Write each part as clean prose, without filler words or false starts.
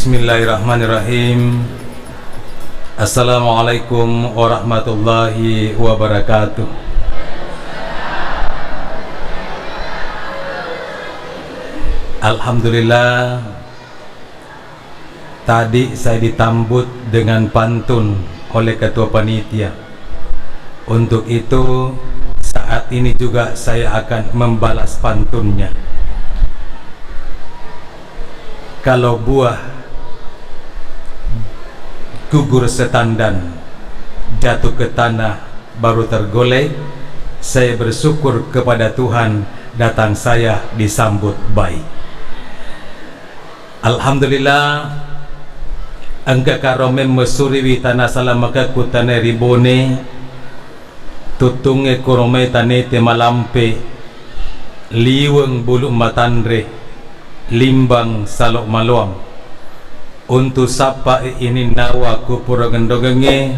Bismillahirrahmanirrahim. Assalamualaikum warahmatullahi wabarakatuh. Alhamdulillah, tadi saya ditambut dengan pantun oleh ketua panitia. Untuk itu saat ini juga saya akan membalas pantunnya. Kalau buah gugur setandan, jatuh ke tanah baru tergolek, saya bersyukur kepada Tuhan datang saya disambut baik. Alhamdulillah, angka karomem mesuriwi tanah salamaka kutane ribone, tutunge korome tanete malampe, liweng bulu matandre, limbang salok maluang. Untuk sapa ini nawa ku pura gendogenge,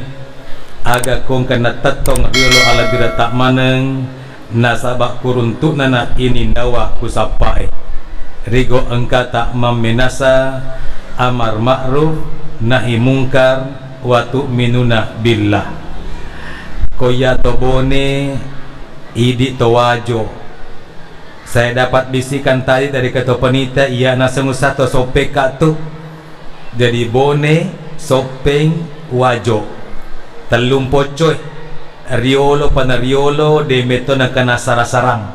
aga kong kena tetong riolo ala bira tak maneng, nasabak kuruntuk nana ini nawa ku sapa rigo engka tak meminasa, amar ma'ruf nahi mungkar, wa tu'minuna billah. Koya tobone idi towajo. Saya dapat bisikan tadi dari ketua panitia, iya nasengu satu sopeka tu jadi bone sopeng wajo telum pocoy riolo panariolo de metona kana sarasarang.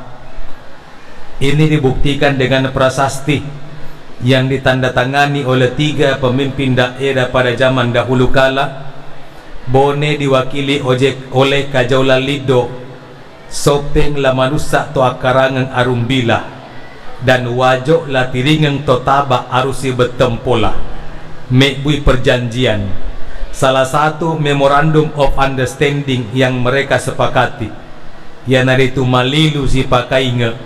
Ini dibuktikan dengan prasasti yang ditandatangani oleh 3 pemimpin daerah pada zaman dahulu kala. Bone diwakili oleh Kajaula Lido, sopeng la manusa to akarangang arumbila, dan wajo la tiringang to taba arusi betempola. Mekbui perjanjian, salah satu memorandum of understanding yang mereka sepakati, yang itu malilu si pakainge,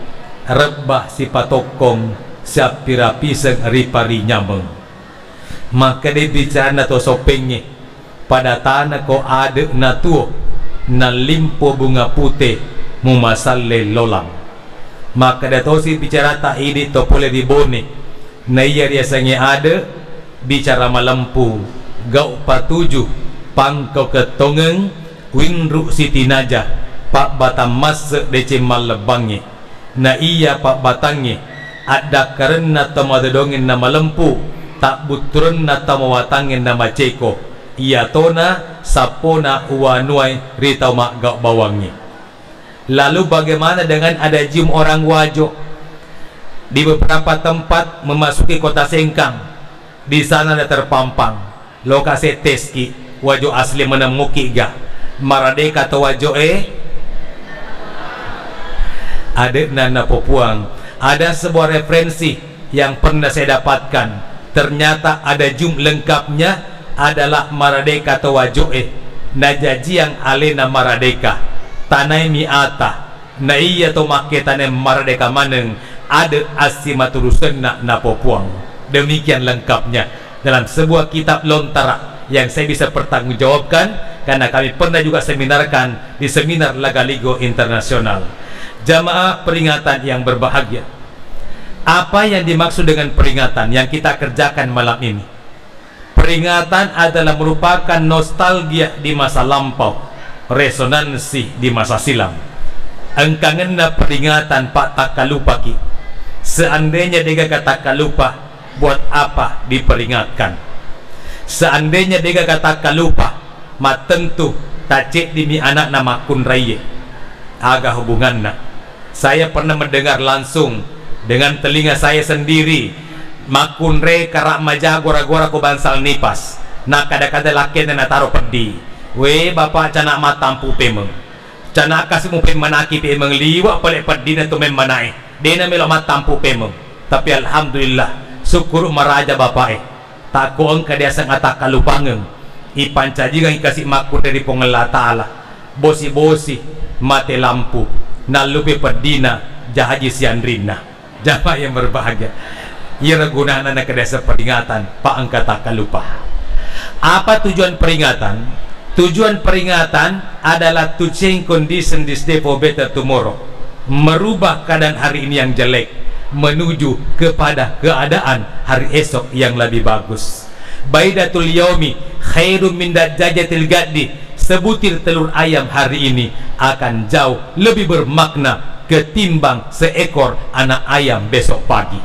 rebah si patokong, siap pirapiseng ripari nyameng. Maka dia bicara na to sopengnya, pada tanah ko ade na tuo, na limpo bunga putih, mumasale lolang. Maka dia to si bicara tak ini to pole di bone, na iya riasanya ada, bicara malampu, gau patuju, pangkau ketongeng, winru siti naja, pak batam mas dece malebangnya. Na iya pak batangnya, ada karena tamadodongin nama lempu, tak buturun na tamawatangin nama ceko, iya tona, sapona uwanuai ritau mak gau bawangnya. Lalu bagaimana dengan ada jium orang wajo di beberapa tempat memasuki kota Sengkang? Di sana ada terpampang lokasi teski wajo asli menemuki ga maradeka atau wajo ada nana popuang. Ada sebuah referensi yang pernah saya dapatkan, ternyata ada jum lengkapnya adalah maradeka atau wajo najaji yang alena maradeka tanai miata na iya to make tanai maradeka maneng ada asimaturusen na popuang. Demikian lengkapnya dalam sebuah kitab lontara yang saya bisa pertanggungjawabkan karena kami pernah juga seminarkan di seminar Lagaligo Internasional. Jamaah peringatan yang berbahagia, apa yang dimaksud dengan peringatan yang kita kerjakan malam ini? Peringatan adalah merupakan nostalgia di masa lampau, resonansi di masa silam. Engkangenna peringatan pak takalupaki. Seandainya dia kata kalupa, buat apa diperingatkan? Seandainya dia kata kalupa, mat tentu tacik dimi anak nama kunraye. Agak hubungannya. Saya pernah mendengar langsung dengan telinga saya sendiri, makunre karak maja gora-gora ko bansal nipas. Na kada-kada laki na nataro pedi. We bapak canak matampu pemeng. Canak kasih mu pemanaki pemeng liwa pale pedi na tumen manai. Dena melo matampu pemeng. Tapi alhamdulillah, syukur maraja bapak takuang kadiasang atak kalupangeng ipancaji kang ikasih makun dari pongela ta'ala bosi-bosi mate lampu nalupi perdina jahaji siandrina. Jamaah yang berbahagia, ia gunana na kadiasa peringatan pak angka tak kalupa. Apa tujuan peringatan? Tujuan peringatan adalah to change condition this day for better tomorrow, merubah keadaan hari ini yang jelek menuju kepada keadaan hari esok yang lebih bagus. Baidatul yaumi khairum min dajjajatil gaddi. Sebutir telur ayam hari ini akan jauh lebih bermakna ketimbang seekor anak ayam besok pagi.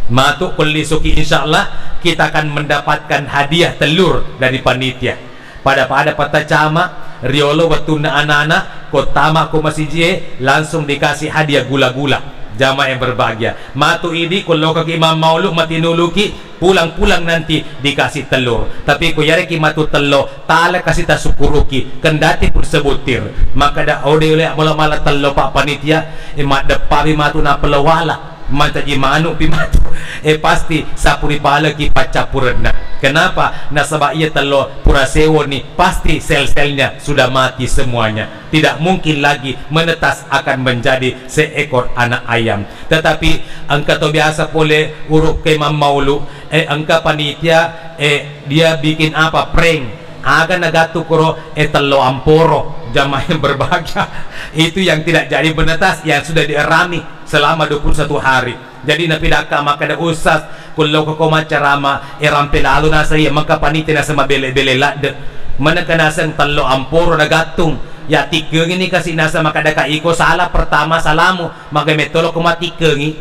Matuk kulli suki, insyaallah kita akan mendapatkan hadiah telur dari panitia. Pada patacama riolo watuna anak-anak kotama ko masijie langsung dikasih hadiah gula-gula. Jamaah yang berbahagia, matu ini kalau kaki imam mauluk matinuluki pulang-pulang nanti dikasih telur. Tapi ko yare ki matu telur tala kasih tasukuruki kendati pun sebutir. Maka dah ode oleh mala-mala telur pak panitia emak depabi matu na pelawala mantaji manu pimatu pasti sapuri pala ki pacapurna. Kenapa? Nasabah ia telur purasewo ni pasti sel-selnya sudah mati semuanya, tidak mungkin lagi menetas akan menjadi seekor anak ayam. Tetapi angka to biasa pole uruk ke maulu angka panitia dia bikin apa prank aga nagatu kuro telur amporo. Jamaah yang berbahagia, itu yang tidak jadi menetas, yang sudah dierami selama 21 hari. Jadi napidaka maka da usas kullo ko koma carama erampe lalu nasa ya maka panitia na sama bele-bele lade manaka nasang talo amporo na gatong ya tikengi ni kasi nasa makadaka iko salah pertama salamu maka metolo ko matikengi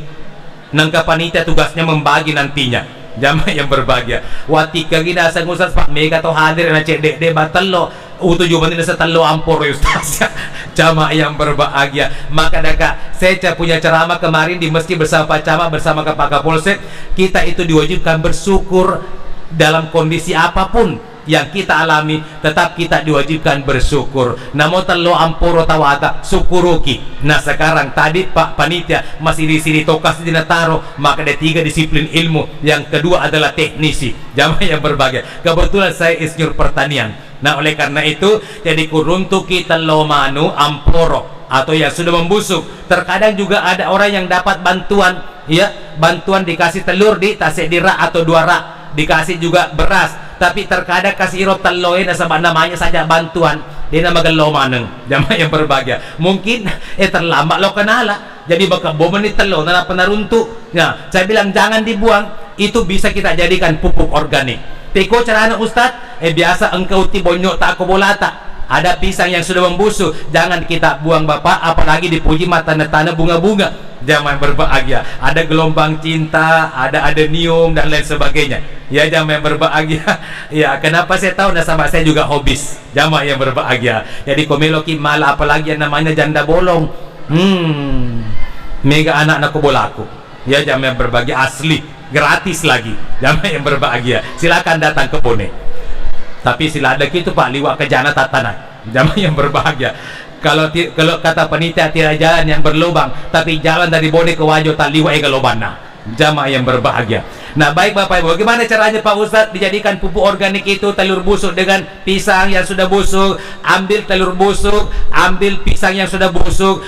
nang kapanitia tugasnya membagi nantinya. Jamaah yang berbahagia, wati kagi nasa ngusas pak mega to hadir na cedek de batalo uto juman sa talo amporo ustaz. Jamaah yang berbahagia, maka daka saya punya ceramah kemarin di masjid bersama Pak Camat bersama Pak Kapolsek. Kita itu diwajibkan bersyukur dalam kondisi apapun yang kita alami, tetap kita diwajibkan bersyukur. Namo talo amporo tawata syukuruki. Nah sekarang tadi Pak Panitia masih di sini tokas di nataro, maka ada 3 disiplin ilmu. Yang kedua adalah teknisi. Jamaah yang berbahagia, kebetulan saya insinyur pertanian. Nah oleh karena itu jadi kuruntu kita lo manu amporo atau yang sudah membusuk. Terkadang juga ada orang yang dapat bantuan, ya bantuan dikasih telur di tasik dira atau 2 rak, dikasih juga beras. Tapi terkadang kasih irop taloy na sama namanya saja bantuan dia nama galo maneng. Jamaah yang berbahagia, mungkin terlambat lo kenala jadi baka bomen ni talo na penaruntu. Nah saya bilang jangan dibuang, itu bisa kita jadikan pupuk organik. Teko cara anak ustad biasa engkau tibonyo tak ko bolata. Ada pisang yang sudah membusuk, jangan kita buang bapak, apalagi dipuji mata tanah bunga-bunga. Jamaah berbahagia, ada gelombang cinta, ada adenium dan lain sebagainya. Ya jamaah yang berbahagia. Ya kenapa saya tahu nasabah saya juga hobis. Jamaah yang berbahagia. Jadi komeloki malah apalagi yang namanya janda bolong. Mega anak bolaku. Ya jamaah yang berbahagia asli, gratis lagi. Jamaah yang berbahagia. Silakan datang ke Bone. Tapi sila ada gitu Pak liwat ke jana tatanan. Jamaah yang berbahagia. Kalau kata panitia tidak jalan yang berlubang, tapi jalan dari Bone ke Wajo tak liwat ke lobana. Jamaah yang berbahagia. Nah baik Bapak Ibu, bagaimana caranya Pak Ustadz dijadikan pupuk organik itu? Telur busuk dengan pisang yang sudah busuk, ambil telur busuk, ambil pisang yang sudah busuk,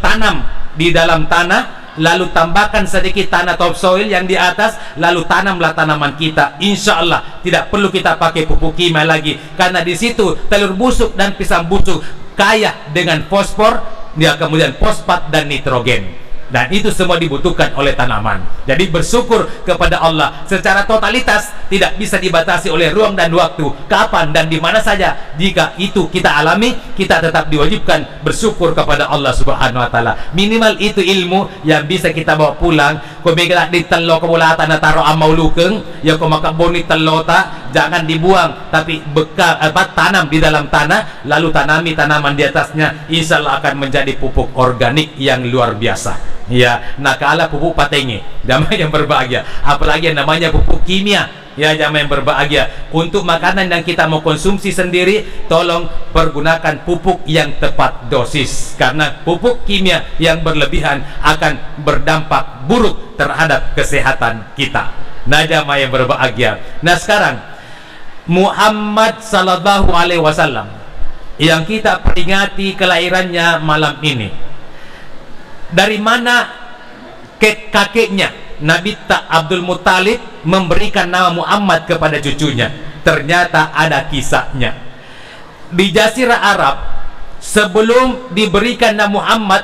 tanam di dalam tanah, lalu tambahkan sedikit tanah topsoil yang di atas, lalu tanamlah tanaman kita. Insya Allah tidak perlu kita pakai pupuk kimia lagi, karena di situ telur busuk dan pisang busuk kaya dengan fosfor, dia kemudian fosfat dan nitrogen. Dan itu semua dibutuhkan oleh tanaman. Jadi bersyukur kepada Allah secara totalitas, tidak bisa dibatasi oleh ruang dan waktu, kapan dan di mana saja. Jika itu kita alami, kita tetap diwajibkan bersyukur kepada Allah Subhanahu wa taala. Minimal itu ilmu yang bisa kita bawa pulang. Ko megala di telo ko bulatan na taro amaw lukeng, ya ko makaboni telota, jangan dibuang, tapi bekal tanam di dalam tanah, lalu tanami tanaman di atasnya. Insyaallah akan menjadi pupuk organik yang luar biasa. Ya, nakala pupuk patenge. Jamaah yang berbahagia, apalagi yang namanya pupuk kimia. Ya jamaah yang berbahagia, untuk makanan yang kita mau konsumsi sendiri, tolong pergunakan pupuk yang tepat dosis, karena pupuk kimia yang berlebihan akan berdampak buruk terhadap kesehatan kita. Nah jamaah yang berbahagia, nah sekarang Muhammad sallallahu alaihi wasallam yang kita peringati kelahirannya malam ini, dari mana kakeknya Nabi Abdul Muttalib memberikan nama Muhammad kepada cucunya? Ternyata ada kisahnya. Di Jazirah Arab, sebelum diberikan nama Muhammad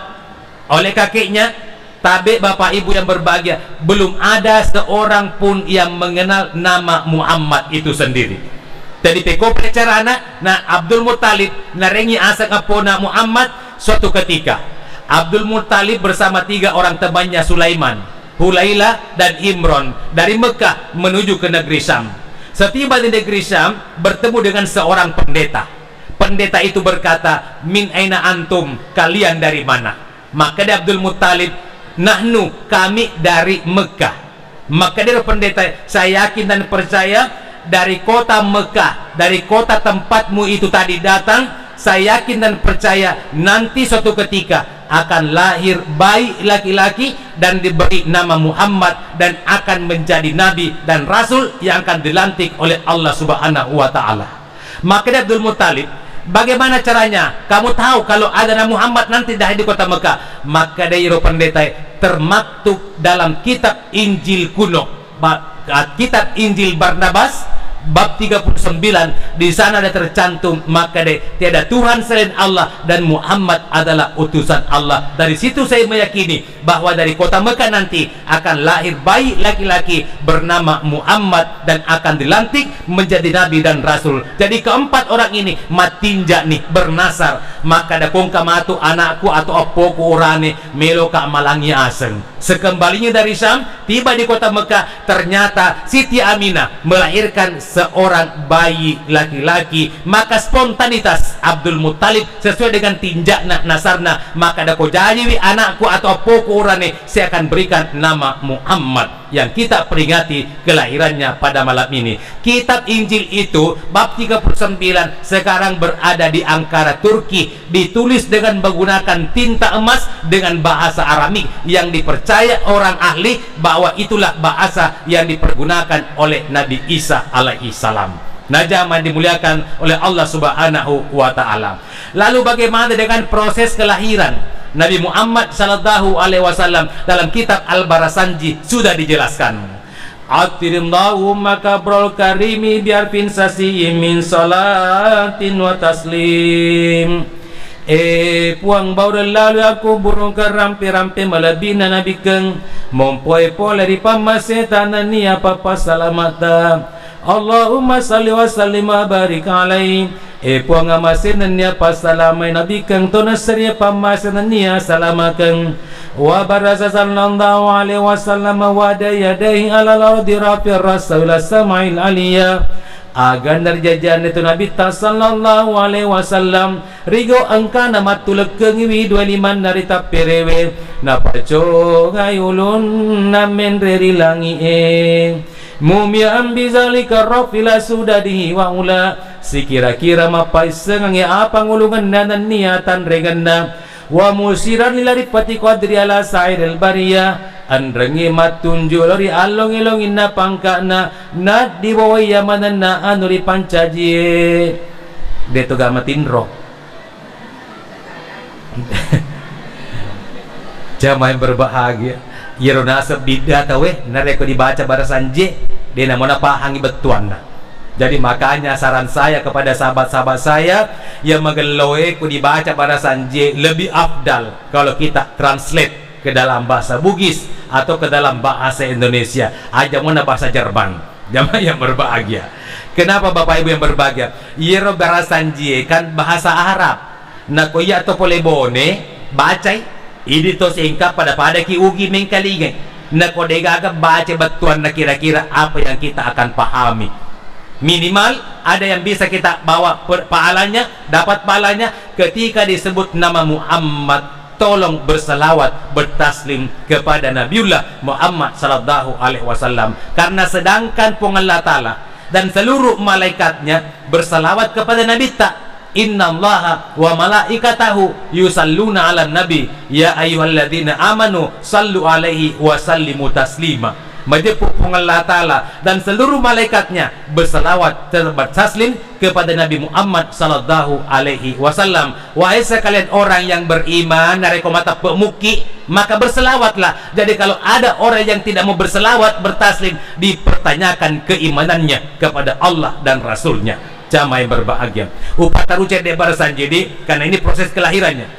oleh kakeknya, Tabe Bapak Ibu yang berbahagia, belum ada seorang pun yang mengenal nama Muhammad itu sendiri. Jadi peko pecarana na Abdul Muttalib narengi asa kapona Muhammad. Suatu ketika Abdul Muttalib bersama 3 orang temannya Sulaiman, Hulailah dan Imron dari Mekah menuju ke negeri Syam. Setiba di negeri Syam bertemu dengan seorang pendeta. Pendeta itu berkata, min aina antum, kalian dari mana? Maka dia Abdul Muttalib, nahnu, kami dari Mekah. Maka dia pendeta, saya yakin dan percaya dari kota Mekah, dari kota tempatmu itu tadi datang, saya yakin dan percaya nanti suatu ketika akan lahir bayi laki-laki dan diberi nama Muhammad dan akan menjadi nabi dan rasul yang akan dilantik oleh Allah Subhanahu wa taala. Maka dia Abdul Muttalib, bagaimana caranya kamu tahu kalau ada Nabi Muhammad nanti dah di kota Mekah? Maka dia pendeta, termaktub dalam kitab Injil kuno, kitab Injil Barnabas bab 39, di sana ada tercantum, maka tiada Tuhan selain Allah dan Muhammad adalah utusan Allah. Dari situ saya meyakini bahwa dari kota Mekah nanti akan lahir bayi laki-laki bernama Muhammad dan akan dilantik menjadi nabi dan rasul. Jadi keempat orang ini matinja nih bernasar, maka ada kong kamatu anakku atau opoku urane melo ka malangi aseng. Sekembalinya dari Syam, tiba di kota Mekah, ternyata Siti Aminah melahirkan seorang bayi laki-laki. Maka spontanitas Abdul Muttalib sesuai dengan tinjakna nasarna, maka ada kojajiwi anakku atau poku urane, saya akan berikan nama Muhammad yang kita peringati kelahirannya pada malam ini. Kitab Injil itu bab 39 sekarang berada di Ankara, Turki, ditulis dengan menggunakan tinta emas dengan bahasa Aramik yang dipercaya orang ahli bahwa itulah bahasa yang dipergunakan oleh Nabi Isa alaihi salam. Najama dimuliakan oleh Allah Subhanahu wa taala. Lalu bagaimana dengan proses kelahiran Nabi Muhammad sallallahu alaihi wasallam? Dalam kitab Al-Barasanji sudah dijelaskan. Atirimdahumma kabrol karimi biarpin sasi min salatin wa taslim. Puang bau lalu aku burung kerampi-rampi melebina Nabi keng mempoe pole di pamasetan ni apa salamata. Allahumma salli wa sallim wa barik alaihi. Puang amasin niya pasalamay Nabi kang tunasriya pamasin niya salamakan wa baraza sallallahu alaihi wasallam wa dayadahi ala al-ardi rafi rasul sama'il aliyah. Agan darjajan itu Nabi sallallahu alaihi wasallam rigo angka nama tulekeng wi 25 narita perewe na paco ngayulun namen reri langi mumia ambizalika rafila sudah dihiwaula. Si kira-kira mapaiseng ang apa ngulungan na niatan reganda wa musiran nilari pati qadri ala sa'iril bariyah andrengi matunjul ri along-ilongin na pangka na diwawaya manan na anuri pancaji deto gamatinro. Jamaah yang berbahagia yero nasab bidda tawe nareko dibaca barasanje dena mona pahangi betuan na. Jadi makanya saran saya kepada sahabat-sahabat saya yang mengeloe ku dibaca barasanje lebih afdal kalau kita translate ke dalam bahasa Bugis atau ke dalam bahasa Indonesia aja mana bahasa Jerman. Jamaah yang berbahagia, kenapa Bapak Ibu yang berbahagia? Yero barasanje kan bahasa Arab na koya to polebone bacai ini to singkap pada ki ugi mengkalingay na kodegaga baca batuan na kira-kira apa yang kita akan pahami. Minimal ada yang bisa kita bawa pahalanya, dapat pahalanya ketika disebut nama Muhammad. Tolong berselawat, bertaslim kepada Nabiullah Muhammad sallallahu alaihi wasallam, karena sedangkan Allah Ta'ala dan seluruh malaikatnya berselawat kepada Nabi tak. Innallaha wa malaikatahu yusalluna 'alan nabi ya ayyuhalladzina amanu sallu alaihi wa sallimu taslima. Majapuk Allah Ta'ala dan seluruh malaikatnya berselawat bertaslim kepada Nabi Muhammad sallallahu alaihi wasallam. Wahai sekalian orang yang beriman, nareko mata pemuki, maka berselawatlah. Jadi kalau ada orang yang tidak mau berselawat bertaslim, dipertanyakan keimanannya kepada Allah dan Rasulnya. Jamaah yang berbahagia, upataruce de barasan jadi karena ini proses kelahirannya.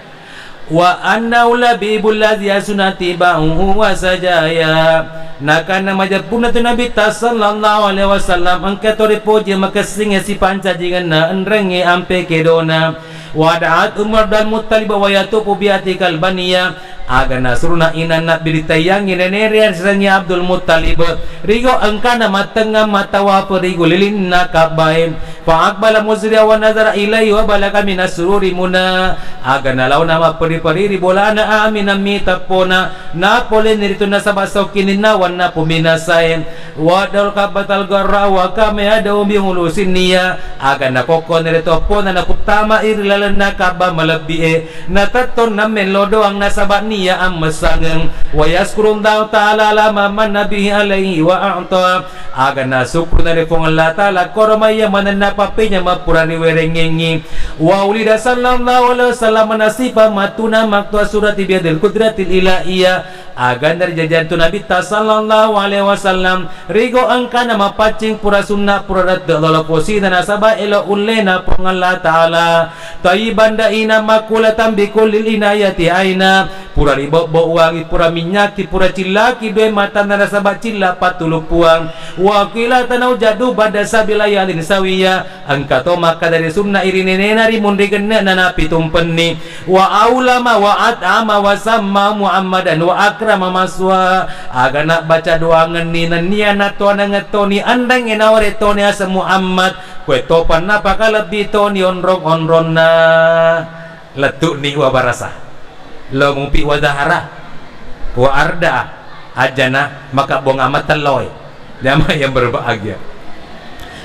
wa annahu labibul ladzi sunati ba'u wa sajaya nakana majapuna tu nabi sallallahu alaihi wasallam angkatori poje makasinga si panca jingan na enrenge ampe kedona wadaat Umar dan Muttalib wa yatubu biatikal baniya aga nasruna inana biritayang inenerian serangnya Abdul Muttalib rigo angkana matanga matawa perigo lilin nakabaim fa akbala muzriya wa nazara ilai wa balaka min asruri muna aga nalaw nama peri-peri bolana amin amita pona na pole nirito na sabasaw kininawan na puminasain wa dal kabatal garra wa kame ada umbiungulusin niya aga nakoko nirito pona na putama irilalan nakaba malabie nataton na melodo ang nasabat niya ang masangeng wa yaskurun daw ta'ala lama man nabihi alaihi wa a'ta aga na sukro na rifong Allah ta'ala koromaya manan napapinya mapurani werengengi wa ulida sallallahu alaihi wasallam nasifa matuna maktua surati biadil kudratil ilahiyah aga narjajan tu Nabi sallallahu alaihi wasallam rigo angkana mapacing pura sunnah pura radda lalaposi na nasaba ilo ulena pong Allah ta'ala taibanda ina makulatan bikulil inayati aina pura ribo wangi pura minyaki pura cilaki dua mata na nasaba cila patulupuang wakila tanau jadu bada sabila yalin sawiya angkato maka dari sunnah irinena rimundi gena na pitumpenni wa aulama wa at'ama wa samma muhammadan wa akrama maswa aga nak baca doa ngeni nania na tuana ngetoni andang enaware toni asa Muhammad kue topan napa lebih toni onron na letuk ni wa barasa lo ngumpi wa zahara wa arda ajana maka bong amat teloy jamaah yang berbahagia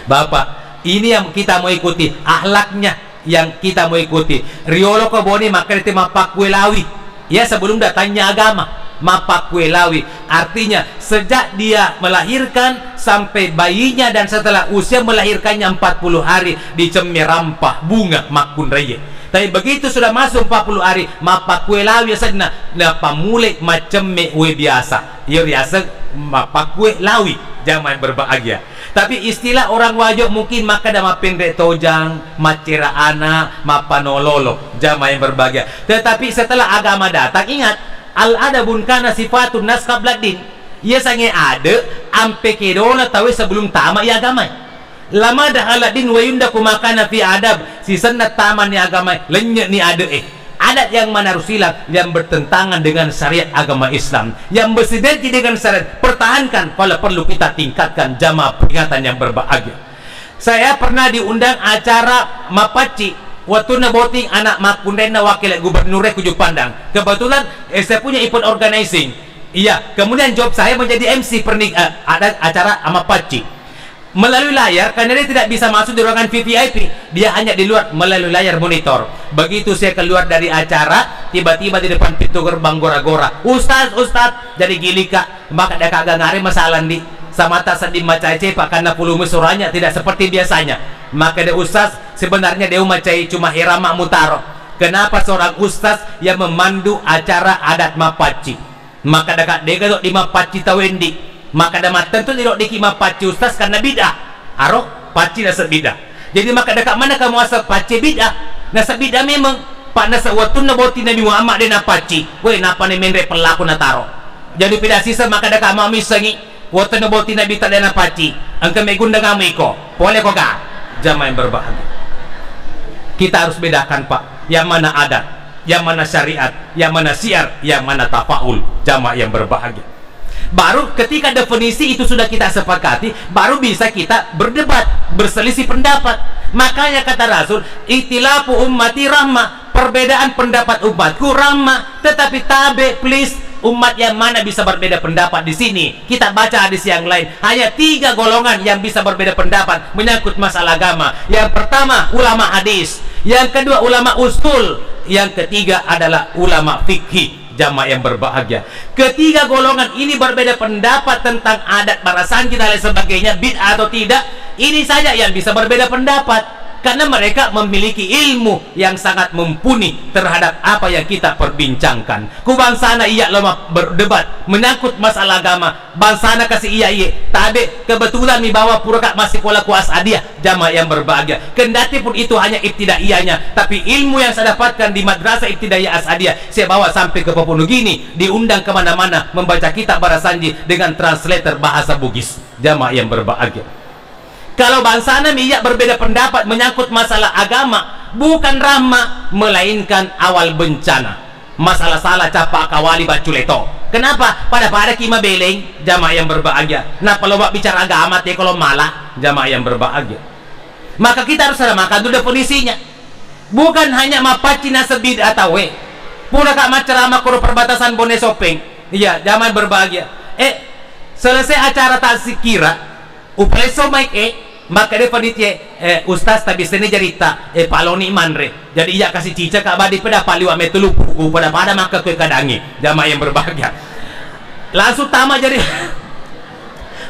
Bapak ini yang kita mau ikuti akhlaknya yang kita mau ikuti riolo ko boni maka itu mapakwe lawi ya sebelum datangnya agama mapakwe lawi artinya sejak dia melahirkan sampai bayinya dan setelah usia melahirkannya 40 hari dicemir rampah bunga makun raya tapi begitu sudah masuk 40 hari mapakwe lawi sadna na pamulek macam we biasa ya biasa mapakwe lawi zaman berbahagia tapi istilah orang wajib mungkin maka dah pendek tojang macera ana mapanololo jamaah yang berbahagia tetapi setelah agama datang ingat al-adabun kana sifatun nas qabladdin ia sange ada ampe kedona tahu sebelum tamat ya agama lama dah aladin wa yunda kumakana fi adab sisanna taman ni agama lenyek ni ada adat yang mana rusilang yang bertentangan dengan syariat agama Islam yang bersinergi dengan syariat pertahankan kalau perlu kita tingkatkan jamaah peringatan yang berbahagia saya pernah diundang acara mapaci waktu na voting anak makunden na wakil gubernur Kujuk Pandang kebetulan saya punya event organizing iya kemudian job saya menjadi MC ada acara mapaci melalui layar karena dia tidak bisa masuk di ruangan VVIP dia hanya di luar melalui layar monitor begitu saya keluar dari acara tiba-tiba di depan pintu gerbang gora-gora Ustaz jadi gilika maka dia kagak ngari masalah di samata sedih macai cepak karena volume suaranya tidak seperti biasanya maka dia Ustaz sebenarnya dia macai cuma irama mutaro kenapa seorang Ustaz yang memandu acara adat mapaci maka dekat dia di mapaci tawendi maka damat tentu tidak dikima paci Ustaz karena bid'ah arok paci nasa bid'ah jadi maka dekat mana kamu asal paci bid'ah nasa bid'ah memang pak nasa watun na boti Nabi Muhammad dan paci weh napa ni mendre pelaku na taro jadi tidak sisa maka dekat mami sengi watun na boti Nabi tak dan paci angka megunda kamu iko boleh kok gak jamaah yang berbahagia kita harus bedakan Pak yang mana adat yang mana syariat yang mana syiar yang mana tafaul jamaah yang berbahagia baru ketika definisi itu sudah kita sepakati baru bisa kita berdebat berselisih pendapat makanya kata Rasul ikhtilafu ummati rahmah perbedaan pendapat umatku rahmah tetapi tabe please umat yang mana bisa berbeda pendapat di sini kita baca hadis yang lain hanya 3 golongan yang bisa berbeda pendapat menyangkut masalah agama yang pertama ulama hadis yang kedua ulama usul yang ketiga adalah ulama fikih jamaah yang berbahagia ketiga golongan ini berbeda pendapat tentang adat barasan kita dan sebagainya bid'ah atau tidak ini saja yang bisa berbeda pendapat karena mereka memiliki ilmu yang sangat mumpuni terhadap apa yang kita perbincangkan. Ku bangsana iya lama berdebat menyangkut masalah agama, bangsana kasih iya tabe kebetulan mi bawa pura masih pola kuas adiah. Jamaah yang berbahagia, kendati pun itu hanya ibtidaiyahnya, tapi ilmu yang saya dapatkan di madrasah ibtidaiyah Asadiah saya bawa sampai ke Papua Nugini, diundang kemana-mana membaca kitab Barasanji dengan translator bahasa Bugis. Jamaah yang berbahagia, kalau bangsana miyak berbeda pendapat menyangkut masalah agama, bukan rahma melainkan awal bencana. Masalah salah capak kawali baculeto. Kenapa? Pada kima beleng. Jamaah yang berbahagia, nah kalau bicara agama teh kalau malah. Jamaah yang berbahagia, maka kita harus samakan dulu definisinya. Bukan hanya mapaci nasabid atau pura kak macerama kuro perbatasan Bone Sopeng. Iya, jamaah berbahagia. Selesai acara tak sikira upleso maik maka dia panitia ustaz tapi sini jarita paloni manre. Jadi ia kasih cica kak badi pada paliwa metulupu pada maka ke kadangi. Jamaah yang berbahagia, langsung tama jadi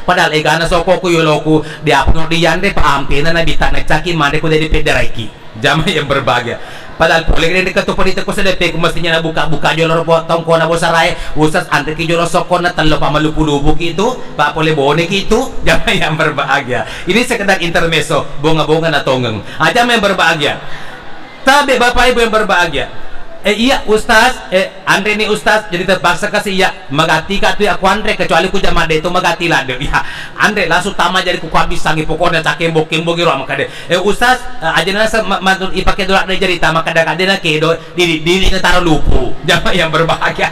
padahal egana soko ku yoloku dia puno diande paampina na bita na caki mande ku dari pederaiki. Jamaah yang berbahagia, padahal boleh ini ketua panitia ku sedepe ku mestinya na buka jolor potong ko na bosarai usas ante ki jolor soko na talo pamalupu lubuk itu pa boleh bonek itu. Jamaah yang berbahagia, ini sekedar intermezzo bunga-bunga na tonggeng. Jamaah yang berbahagia, tapi bapak ibu yang berbahagia, iya ustaz, Andre nih ustaz jadi terpaksa kasih iya magati ka tu aku Andre kecuali ku jamaah itu magati lah deh ya Andre langsung tama jadi ku habis sangi pokoknya cakembok giro makade ustaz aja nasa mantul ipake dolak dari jadi tama kadang-kadang kedo di taruh lupu. Jamaah yang berbahagia,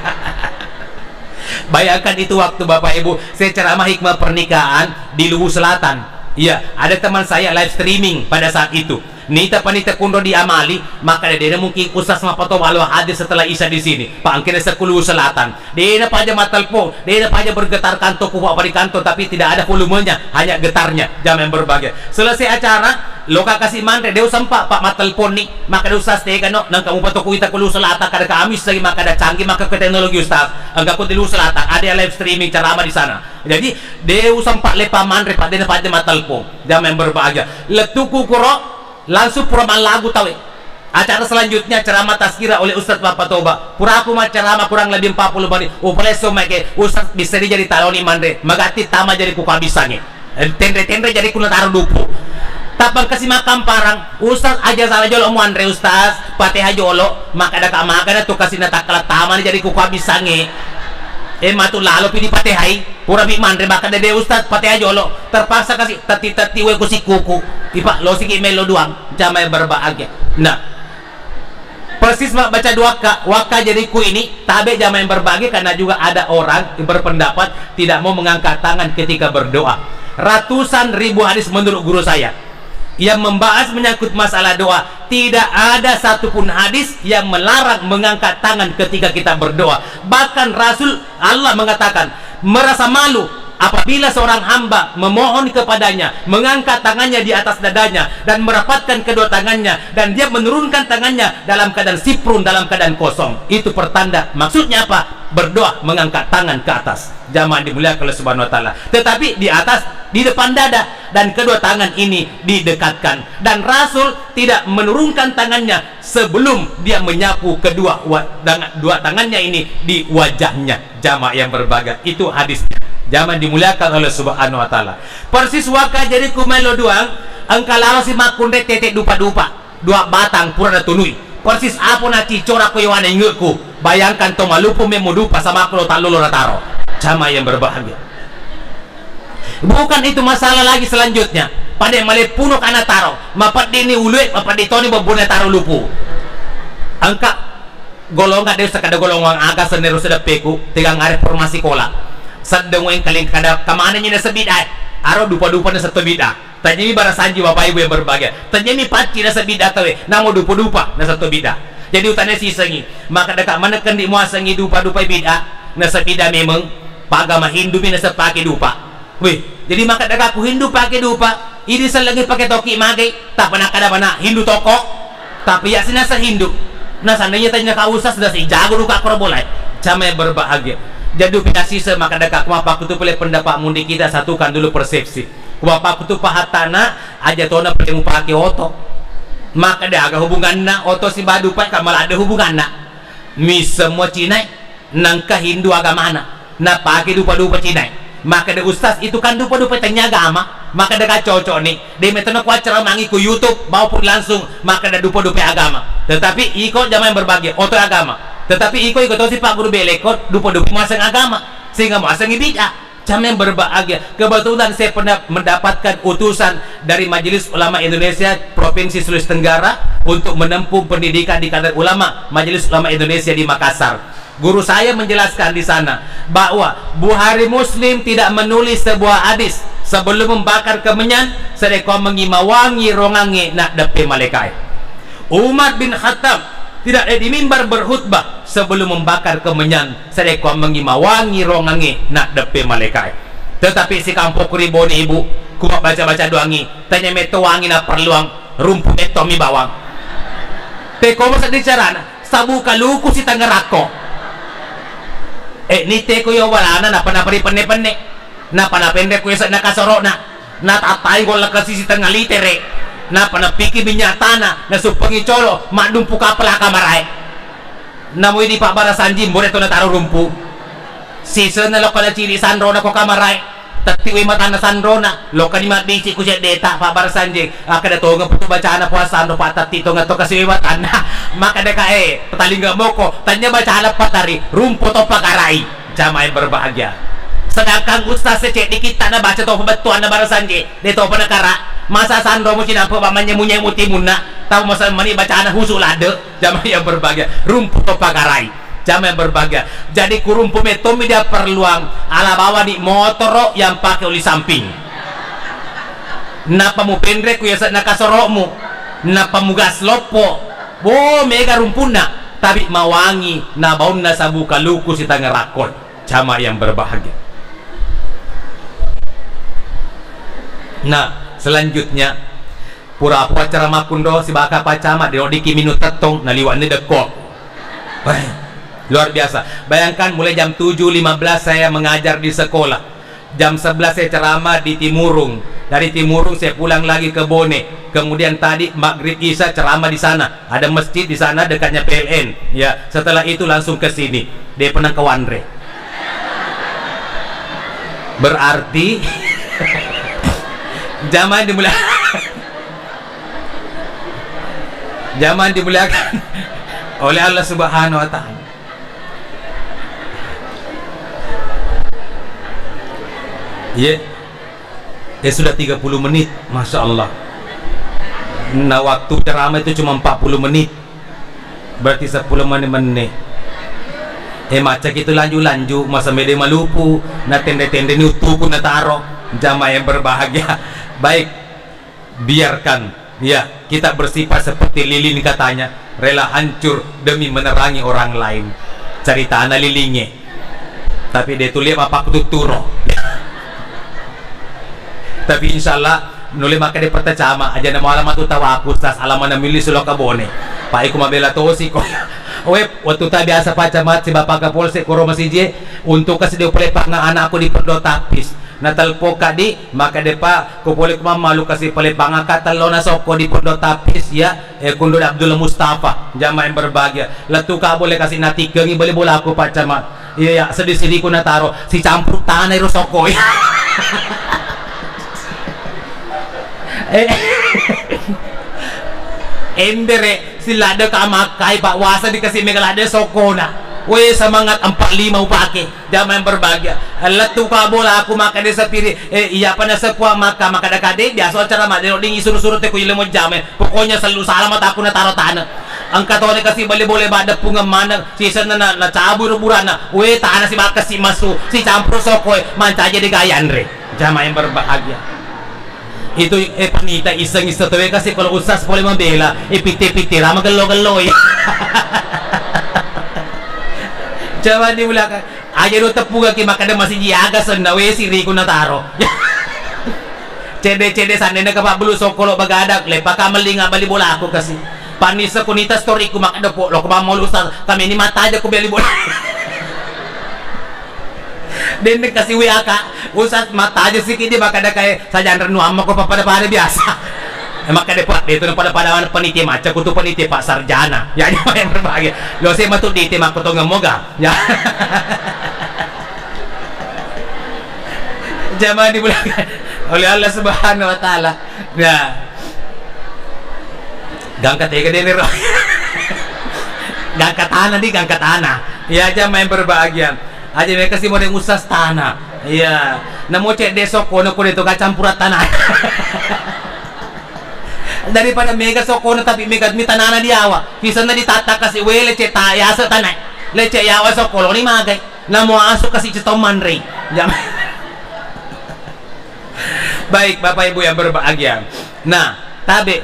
bayangkan itu waktu bapak ibu saya ceramah hikmah pernikahan di Luwu Selatan. Iya, ada teman saya live streaming pada saat itu. Nita panita kundo di amali, maka dia mungkin usas mapato walau hadir setelah Isya di sini. Pangkina sa Luwu Selatan. Dia pa aja matalpo, dia pa aja bergetar kanto ku apa di kanto tapi tidak ada volumenya, hanya getarnya. Jam yang berbahagia. Selesai acara, loka kasih mantre dia sempat pak matalpon ni, maka dia usas tega no nang kamu pato kuita ku Luwu Selatan kada kaamis lagi maka ada canggih maka ke teknologi ustaz. Angga ko di Luwu Selatan ada live streaming ceramah di sana. Jadi dia sempat lepa mantre pak dia pa aja matalpon. Jam yang berbahagia. Letuku kuro langsung puraman lagu tahu acara selanjutnya ceramah tazkirah oleh Ustadz Bapak Toba pura aku mah ceramah kurang lebih 40 menit upleso make Ustadz bisa jadi taloni mandre magati tama jadi kuka bisange tendre jadi kuna taruh dupu tapang kasih makam parang Ustadz aja salah jolo muandre Ustadz pateha jolo maka ada kamaka tuh kasih natakala tama jadi kuka bisange matu lalo pini patehai pura bi mandre maka dede Ustadz pateh jolo terpaksa kasih tati we kusi kuku ipa lo siki melo doang. Jamaah yang berbahagia, nah persis mak baca dua waka jadiku ini tabe. Jamaah yang berbahagia karena juga ada orang yang berpendapat tidak mau mengangkat tangan ketika berdoa. Ratusan ribu hadis menurut guru saya yang membahas menyangkut masalah doa, tidak ada satupun hadis yang melarang mengangkat tangan ketika kita berdoa. Bahkan Rasul Allah mengatakan merasa malu apabila seorang hamba memohon kepadanya, mengangkat tangannya di atas dadanya dan merapatkan kedua tangannya dan dia menurunkan tangannya dalam keadaan siprun, dalam keadaan kosong. Itu pertanda, maksudnya apa? Berdoa mengangkat tangan ke atas. Jamaah dimuliakan oleh Subhanahu wa taala. Tetapi di atas, di depan dada, dan kedua tangan ini didekatkan. Dan Rasul tidak menurunkan tangannya sebelum dia menyapu dua tangannya ini di wajahnya. Jamaah yang berbahagia, itu hadisnya. Jamaah dimuliakan oleh Subhanahu wa taala. Persis waka jadi kumelo doang angkalaro si makunde tete dupa-dupa dua batang pura na tunui persis apa na cicora ko yawan ingku. Bayangkan to malupo memudupa sama ako talulo na taro. Jamaah yang berbahagia, bukan itu masalah lagi selanjutnya. Pada malepuno kana taro mapat dini uluet mapat ditoni babuna taro lupu angka golongan desa kada golongan aga senero sedapeku tigang reformasi kola sadeng weng kaling kada kamana nya sa bid'ah aro dupa-dupa na sa bid'ah tanya mi barasanji bapak ibu yang berbahagia tanya mi paci na sa bid'ah tawe namo dupa-dupa na sa bid'ah. Jadi utane sisengi maka daka manekan di muasangi dupa-dupa bid'ah na sa bid'ah memang pagama Hindu mi na sa pake dupa weh. Jadi maka daka ku Hindu pake dupa ini selagi pake toki magay tak pernah kada mana Hindu toko tapi ya sinasa Hindu nah seandainya tanya kausas sudah si jago duka korbolai. Jamaah yang berbahagia, jadi pikasi maka dekat kumapa kutu boleh pendapat mundi kita satukan dulu persepsi kumapa kutu pahatana aja tona perlu pakai otot maka ada aga hubungan na oto si badupat kamal ada hubungan na mi semua Cina nangka Hindu agama na pakai dupa-dupa Cina maka ada ustaz itu kan dupa-dupa tanya agama maka ada cocok nih dia metode kuat ceramah ku YouTube maupun langsung maka ada dupa-dupa agama tetapi ikut zaman yang berbagai oto agama tetapi ikut si Pak Guru Belekot dupa-dupa masang agama sehingga masang ibadah jam yang berbahagia. Kebetulan saya pernah mendapatkan utusan dari Majelis Ulama Indonesia Provinsi Sulawesi Tenggara untuk menempuh pendidikan di kadar ulama Majelis Ulama Indonesia di Makassar. Guru saya menjelaskan di sana bahwa Bukhari Muslim tidak menulis sebuah hadis sebelum membakar kemenyan sedeko mengimawangi rongange nak depe malaikat. Umar bin Khattab tidak ada di mimbar berkhutbah sebelum membakar kemenyan sedeko mengimawangi rongange nak depe malaikat. Tetapi si kampung kuribon ibu kumak baca-baca doangi tanya meto wangi na perluang rumpu meto mi bawang teko masa dicarana sabu kaluku si tangerako ni teko yo walana na panapari penne-penne na panapende ko sa nakasoro na tatay ko lakasi si tangalitere na panapiki binyatana na supangi colo madumpu kapala kamaray na mo di pa para sanji mbore to na taro rumpu season na lokal ciri sandro na ko kamaray tatiwi mata na sandro na lokal ni matbisi ko siya deta pa para sanji kada to nga puto bacana po sandro pa tatito nga to kasi mata na makada ka patalinga mo ko tanya bacana patari rumpu to pakaray jamay berbahagia sedangkan ustaz secek kita na baca to pabatuan na para sanji dito pa nakara masa sandro mo sinampo pamannya munyay mutimuna tahu masa mani bacaan husul ada jamaah yang berbahagia rumput pagarai jamaah yang berbahagia jadi kurumpu metomi dia perluang ala bawa di motor yang pakai oli samping napa mu pendrek ku ya nakasorokmu napa mu gas lopo bo mega rumpuna tapi mawangi na baunna sabuka luku si tangerakon jamaah yang berbahagia. Nah selanjutnya pura-pura ceramah kundo si baka pacama di odiki minut tetong naliwan ni dekok luar biasa. Bayangkan mulai jam 7.15 saya mengajar di sekolah, jam 11 saya ceramah di Timurung, dari Timurung saya pulang lagi ke Bone, kemudian tadi maghrib isya ceramah di sana, ada masjid di sana dekatnya PLN ya. Setelah itu langsung ke sini dia pernah ke Wandre berarti zaman dimuliakan oleh Allah Subhanahu wa taala. Ya sudah 30 menit, Masya Allah. Nah waktu ceramah itu cuma 40 menit, berarti 10 menit. Macam itu lanjut masa mede malupu na tende-tende nutuku na taro jamaah yang berbahagia. Baik, biarkan ya kita bersifat seperti lilin katanya, rela hancur demi menerangi orang lain. Cerita anak lilinge tapi dia tulis apa kututuro tapi insyaallah nulis maka dia pertacama aja nama alamat utawa aku sas alaman na milis lo kabone pa iku mabela tosi ko web waktu ta biasa pacamat si bapak kapolsek kuro masije untuk kasi dia pole pa nga anak ako di perdo tapis natalpo ka di maka depa ko pole kumamalu kasi pole pa nga katalo na soko di perdo tapis ya kundo Abdul Mustafa jamaah yang berbahagia latu ka boleh kasi natikengi boleh bola ako pacamat iya sedih-sedih ko nataro si campur tanay ro soko endere sila ada kamakai pak wasa dikasih megalade sokona we semangat 45 upake jamaah yang berbahagia letu ka bola aku maka desa piri iya pada sepua maka dekade biasa acara mak ding isuru-suru te ko ilmu jame pokoknya selalu salamat aku na taro tanah angkat tone kasih boleh bada punga mana season na cabur burana we tanah si baka si masu si campur sokoy manca aja di gayandre jamaah yang berbahagia. Itu panita iseng-iseng tuwe kasi kalau usas boleh membela piti-piti rama gelo-gelo ya coba dimulakan aja do tepuga ki makada masih jiaga sendawe si Rico nataro cede-cede sanena ka pabulu sokolo bagadak lepa ka melinga bali bola aku kasi panisa kunita story ku makada po lo ko mamol usas kami ni mata aja ku bali bola den kasih WA ka usas mata aja sih kini baka ada kayak saja renu amma ko papada biasa maka dia itu pada peniti macam kutu peniti Pak Sarjana ya yang berbahagia lo saya matut di tim aku tuh moga ya jamaah dimulakan oleh Allah Subhanahu wa taala. Nah, gangkat ya gede nih roh. Gangkat tanah. Ya jamaah yang berbahagia. Aja mereka sih mau ngusas tanah. Iya. Namo cek desok kono itu kacampurat tanah. Daripada mega sokono tapi mega mi tanana di awa. Kisah na ditata kasi wele cek taya sa tanay. Lecek yawa sokono ni magay. Namo aso kasi cetoman rey. Baik Bapak Ibu yang berbahagia. Nah, tabi